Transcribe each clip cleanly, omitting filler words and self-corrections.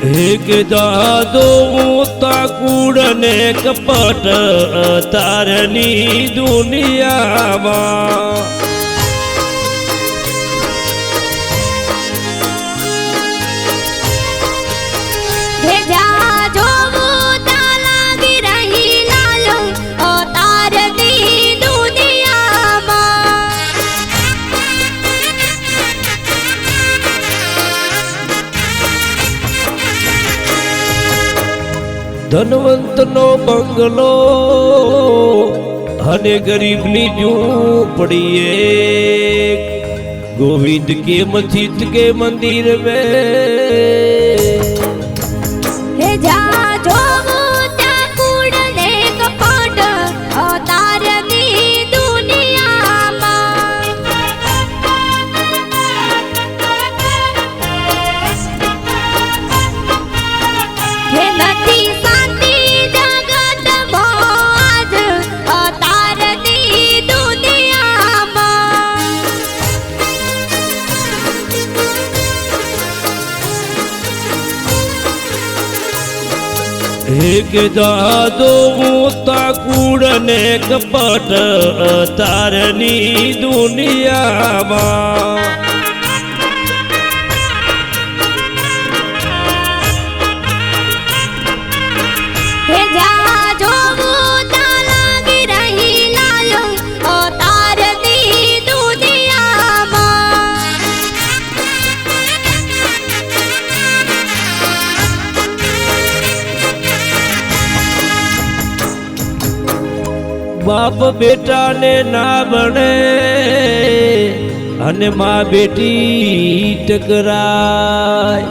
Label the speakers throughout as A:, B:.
A: એક દાદો તાકુડ ને કપટ તારની દુનિયામાં ધનવંત નો બંગલો અને ગરીબની ઝૂંપડી ગોવિંદ કે મસ્જિદ કે મંદિર એક દાદો તાકુડ ને કપટ તારની દુનિયામાં બાપ બેટા ને ના બને અને માં બેટી ટકરાય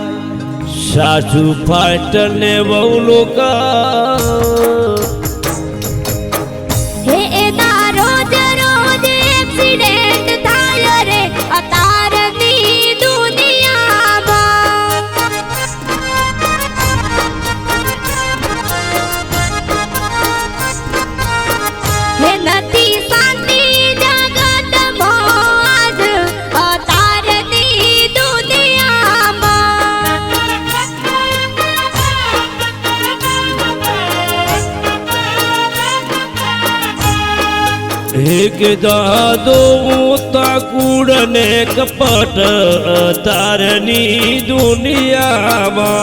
A: સાસુ ફાટર ને બહુ લોકા એક દાદો તાકુડ ને કપટ તારની દુનિયામાં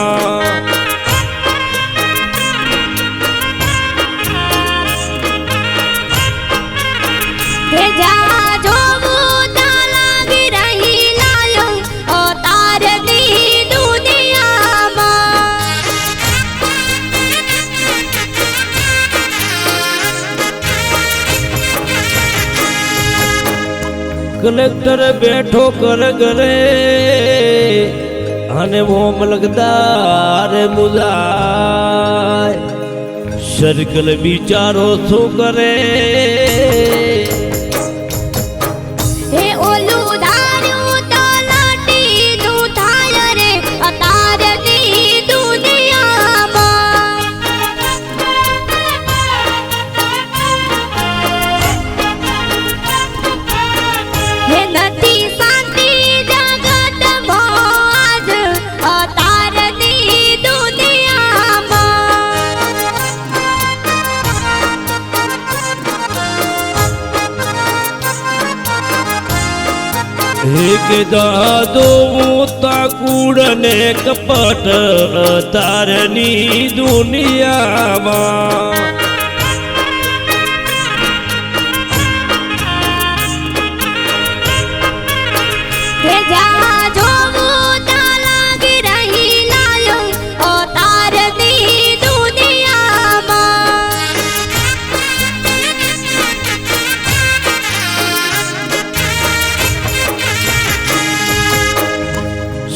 A: કલેક્ટર બેઠો કર ઘરે અને મોમલકદાર મુદાય સર્કલ બિચારો શું કરે એક દાદો તાકુડ ને કપટ તારની દુનિયામાં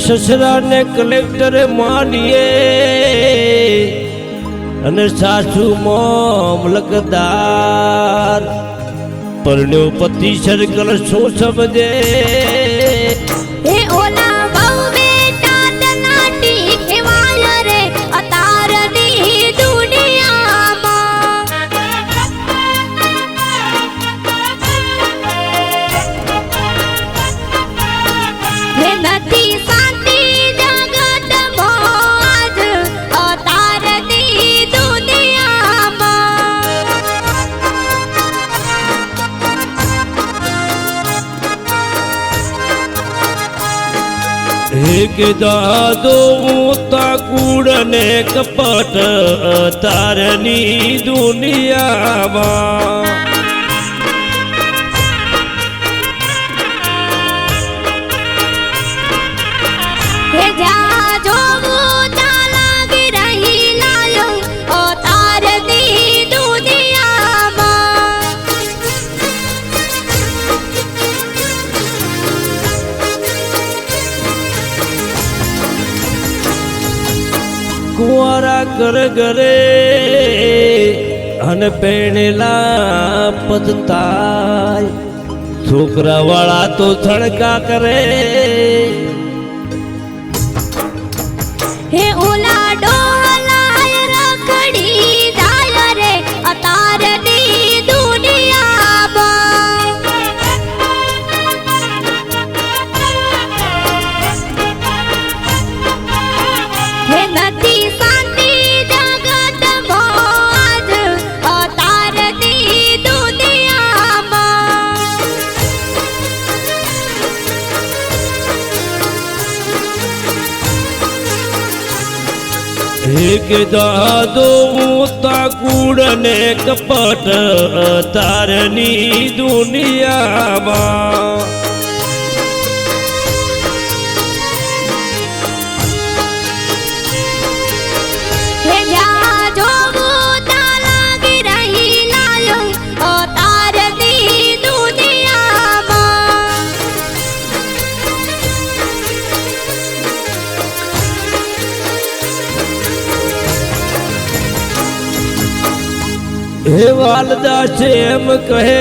A: સસરા ને કલેક્ટર માનીએ અને સાસુ મામલતદાર પરણ્યો પતિ સર્કલ શું સમજે એક દાદો મોતા કૂડ ને કપટ તારની દુનિયામાં
B: હે જા જોવું તા લાગી રહી લાયો ઓ તારની દુનિયામાં
A: કુંવારા કર ગરે અને પેણેલા પતતાય છોકરા વાળા તો થડકા કરે
B: હે ઓલા ડોલાય રખડી જાય રે અતારની દુનિયામાં હે નથી શાંતિ જગતમાં આજ અતારની દુનિયામાં
A: એક દાદો મોતા કૂડ ને કપટ તારની દુનિયામાં
B: હે જા જોવું તા લાગી રહી લાયો ઓ તારની દુનિયામાં
A: હે વાલદા છે એમ કહે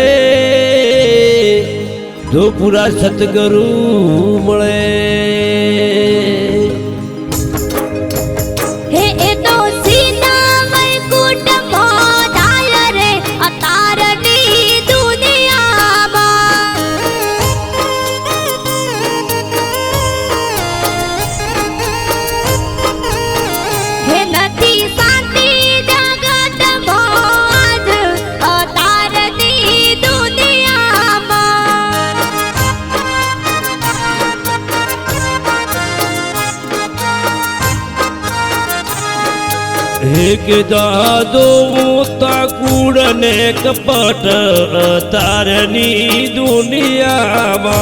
A: જો પૂરા સતગુરુ મળે
B: હે એ તો સીતા વૈકુંઠ મોદાય રે અતારની દુનિયામાં હે નથી શાંતિ જગતમાં આજ અતારની દુનિયામાં
A: એક દાદો મોતા કૂડ ને કપટ તારની દુનિયામાં